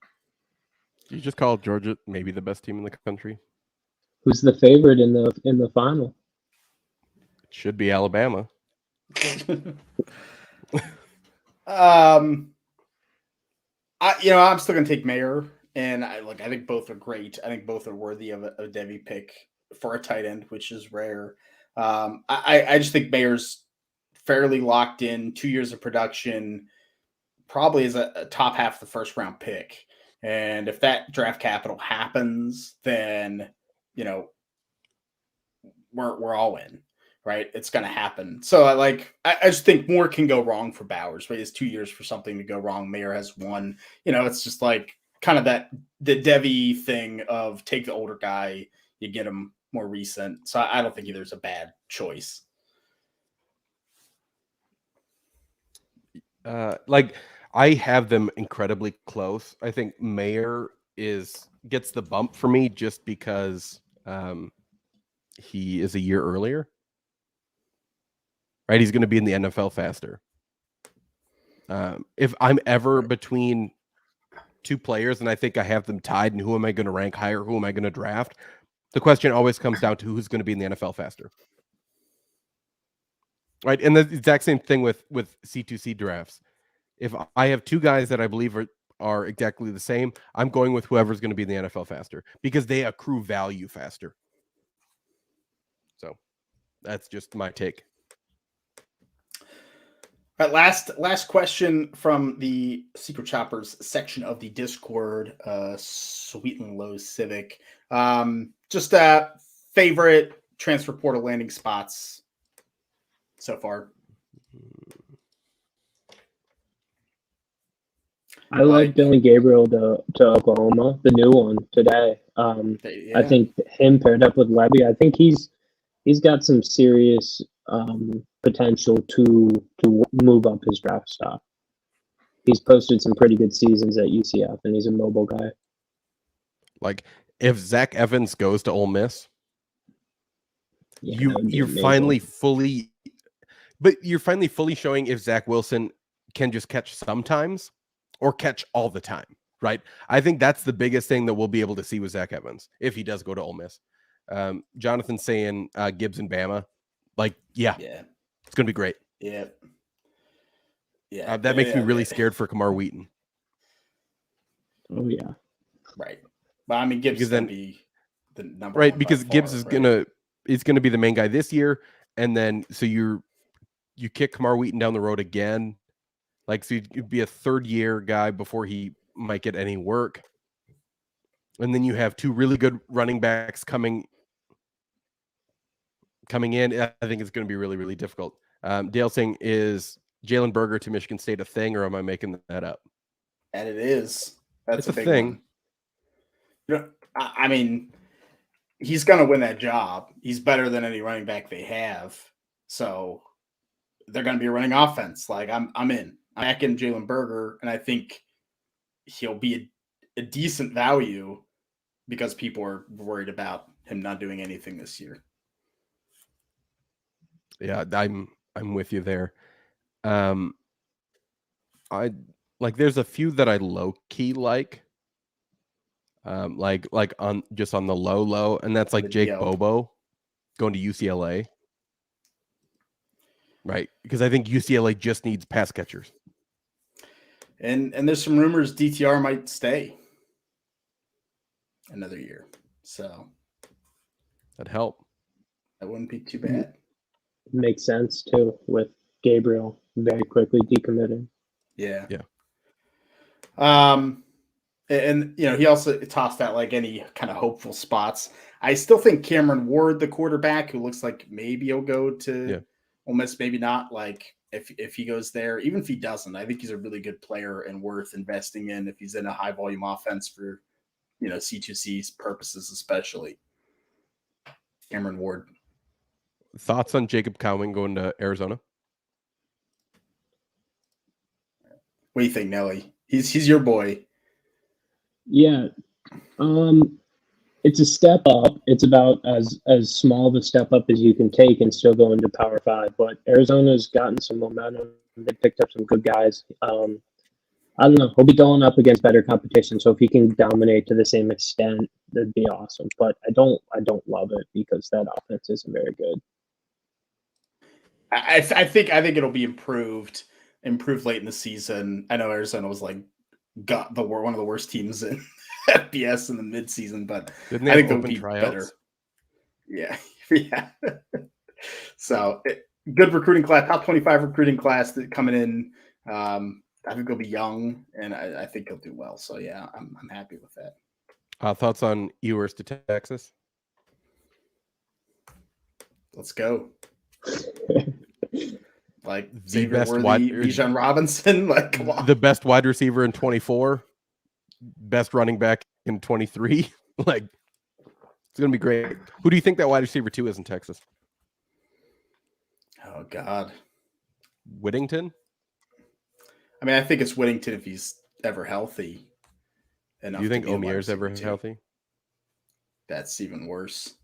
You just called Georgia maybe the best team in the country. Who's the favorite in the final? It should be Alabama. I'm still gonna take Mayer, and I think both are great. I think both are worthy of a Devy pick for a tight end, which is rare. I just think Mayer's fairly locked in, 2 years of production, probably is a top half of the first round pick. And if that draft capital happens, then we're all in. Right, it's going to happen. So I just think more can go wrong for Bowers. Right, it's 2 years for something to go wrong. Mayer has one. It's just like kind of the Devy thing of take the older guy, you get him more recent. So I don't think either's a bad choice. I have them incredibly close. I think Mayer gets the bump for me just because he is a year earlier. Right, he's going to be in the NFL faster. If I'm ever between two players and I think I have them tied, and who am I going to rank higher? Who am I going to draft? The question always comes down to who's going to be in the NFL faster. Right, and the exact same thing with C2C drafts. If I have two guys that I believe are exactly the same, I'm going with whoever's going to be in the NFL faster because they accrue value faster. So that's just my take. All right, last question from the Secret Choppers section of the Discord, Sweet and Low Civic. Just favorite transfer portal landing spots so far. I like Dylan Gabriel to Oklahoma, the new one today. I think him paired up with Levy, I think he's got some serious potential to move up his draft stock. He's posted some pretty good seasons at UCF, and he's a mobile guy. Like if Zach Evans goes to Ole Miss, you're finally fully showing if Zach Wilson can just catch sometimes or catch all the time, right? I think that's the biggest thing that we'll be able to see with Zach Evans if he does go to Ole Miss. Jonathan saying Gibbs and Bama, it's gonna be great. Yeah. That makes me really scared for Kamar Wheaton. Oh yeah, right. But I mean, Gibbs is gonna be the number right one because Gibbs is gonna be the main guy this year, and then so you kick Kamar Wheaton down the road again, so you'd be a third year guy before he might get any work. And then you have two really good running backs coming in. I think it's going to be really, really difficult. Dale saying, is Jalen Berger to Michigan State a thing, or am I making that up? And it is. That's It's a a big thing. one. You know, I mean, he's going to win that job. He's better than any running back they have. So they're going to be a running offense. Like, I'm in. I'm back in Jalen Berger, and I think he'll be a decent value because people are worried about him not doing anything this year. Yeah, I'm with you there. I like there's a few that I low key like on the low, and that's like Jake Bobo going to UCLA. Right, because I think UCLA just needs pass catchers. And there's some rumors DTR might stay another year. So that'd help. That wouldn't be too bad. Makes sense too with Gabriel very quickly decommitting. Yeah. Yeah. And you know, he also tossed out like any kind of hopeful spots. I still think Cameron Ward, the quarterback, who looks like maybe he'll go to Ole Miss, maybe not. Like if he goes there, even if he doesn't, I think he's a really good player and worth investing in if he's in a high volume offense for, you know, C2C's purposes, especially. Cameron Ward. Thoughts on Jacob Cowing going to Arizona? What do you think, Nelly? He's your boy. Yeah. It's a step up. It's about as small of a step up as you can take and still go into Power 5. But Arizona's gotten some momentum. They picked up some good guys. I don't know. He'll be going up against better competition. So if he can dominate to the same extent, that'd be awesome. But I don't love it because that offense isn't very good. I think it'll be improved late in the season. I know Arizona was like one of the worst teams in FBS in the midseason, but I think they'll be better. Yeah. Yeah. So good recruiting class, top 25 recruiting class that coming in. I think they'll be young, and I think he'll do well. So yeah, I'm happy with that. Thoughts on Ewers to Texas? Let's go. Like the best Bijan Robinson, like come on. The best wide receiver in 24, best running back in 23. Like it's gonna be great. Who do you think that wide receiver 2 is in Texas? Oh God, Whittington. I mean, I think it's Whittington if he's ever healthy. Do you think Omier's ever healthy? That's even worse.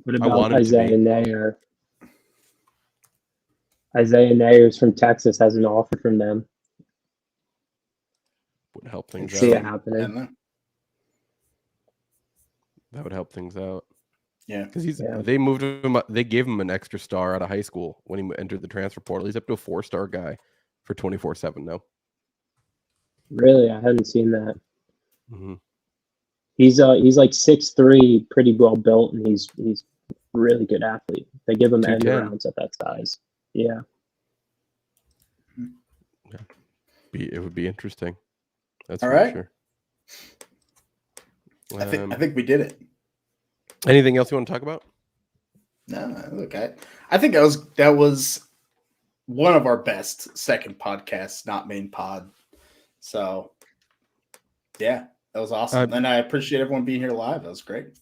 What about Isaiah Nayer? Isaiah Nayers from Texas has an offer from them. Would help things out. See it happening. That would help things out. Yeah, because they moved him up. They gave him an extra star out of high school when he entered the transfer portal. He's up to a 4-star guy for 24/7 now. Really, I hadn't seen that. Mm-hmm. He's like 6'3", pretty well built, and he's really good athlete. They give him end rounds at that size. Yeah. It would be interesting. That's all for right. Sure. I think we did it. Anything else you want to talk about? No, look, I think that was one of our best second podcasts, not main pod. So yeah, that was awesome. And I appreciate everyone being here live. That was great.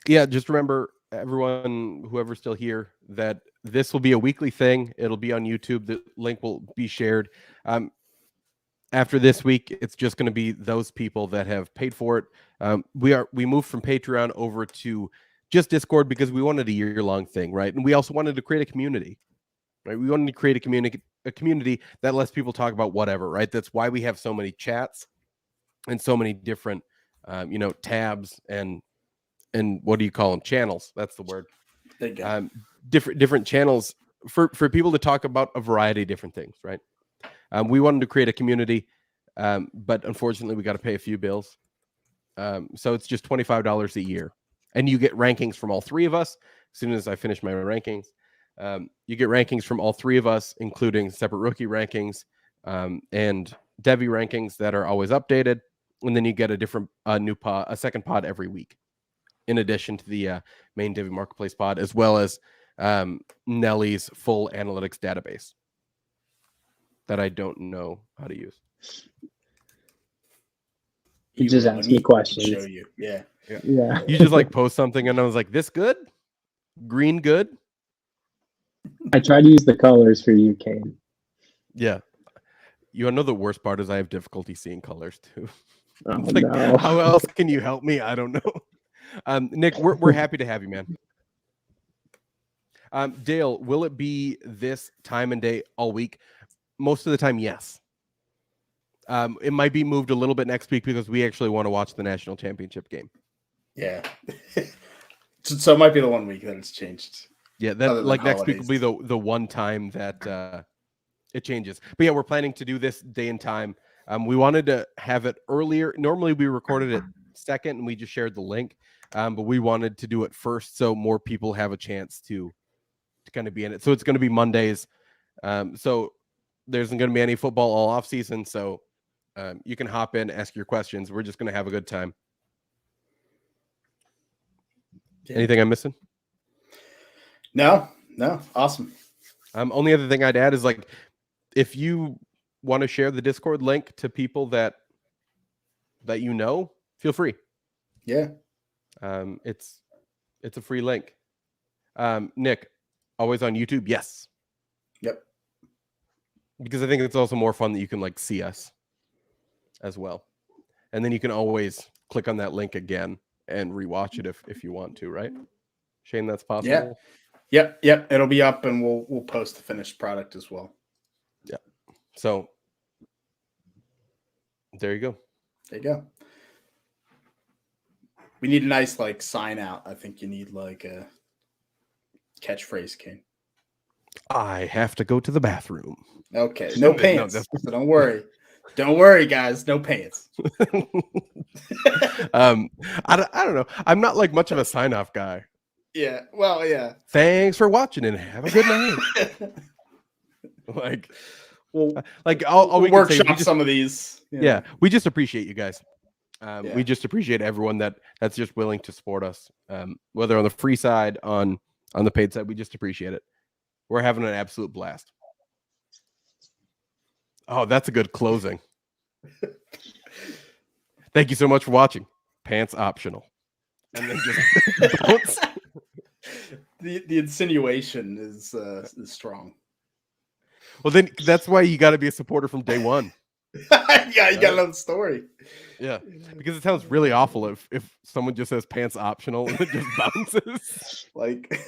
Yeah, just remember everyone, whoever's still here, that this will be a weekly thing. It'll be on YouTube. The link will be shared. After this week, it's just going to be those people that have paid for it. We moved from Patreon over to just Discord because we wanted a year-long thing, right? And we also wanted to create a community, right? We wanted to create a community that lets people talk about whatever, right? That's why we have so many chats and so many different, tabs and what do you call them? Channels. That's the word. Different channels for people to talk about a variety of different things, right? We wanted to create a community, but unfortunately we got to pay a few bills. So it's just $25 a year. And you get rankings from all three of us. As soon as I finish my rankings, you get rankings from all three of us, including separate rookie rankings and Devy rankings that are always updated. and then you get a different new pod, a second pod every week, in addition to the main Devy Marketplace pod, as well as Nelly's full analytics database that I don't know how to use. You just ask me questions. Show you. Yeah. You just like post something, and I was like, "This good? Green good?" I try to use the colors for you, Kane. Yeah. You know the worst part is I have difficulty seeing colors too. Oh, Like, no. how else can you help me? I don't know. Nick, we're happy to have you, man. Dale, will it be this time and day all week? Most of the time, yes. It might be moved a little bit next week because we actually want to watch the national championship game. Yeah. So it might be the 1 week that it's changed. Yeah, that like next week will be the one time that it changes. But yeah, we're planning to do this day and time. We wanted to have it earlier. Normally we recorded it second and we just shared the link. But we wanted to do it first so more people have a chance to kind of be in it. So it's going to be Mondays. So there isn't going to be any football all off season. So you can hop in, ask your questions. We're just going to have a good time. Yeah. Anything I'm missing? No. Awesome. Only other thing I'd add is like, if you want to share the Discord link to people that you know, feel free. Yeah. It's a free link. Nick, always on YouTube? Yes. Yep. Because I think it's also more fun that you can like see us as well. And then you can always click on that link again and rewatch it if you want to, right? Shane, that's possible. Yeah. Yep. It'll be up and we'll post the finished product as well. Yeah. So there you go. There you go. We need a nice like sign out. I think you need like a catchphrase, King. I have to go to the bathroom. Okay. No pants. No, so don't worry. Don't worry, guys. No pants. I don't know. I'm not like much of a sign off guy. Yeah. Well, yeah. Thanks for watching and have a good night. I'll workshop some of these. Yeah. We just appreciate you guys. We just appreciate everyone that's just willing to support us, whether on the free side, on the paid side. We just appreciate it. We're having an absolute blast. Oh, that's a good closing. Thank you so much for watching. Pants optional. And then just bounce. The insinuation is strong. Well, then that's why you got to be a supporter from day one. Yeah, you got to know the story. Yeah, because it sounds really awful if someone just says pants optional and it just bounces. Like,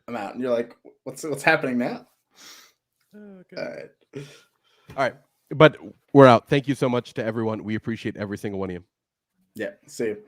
I'm out, and you're like, what's happening now? Okay. All right, but we're out. Thank you so much to everyone. We appreciate every single one of you. Yeah, see you.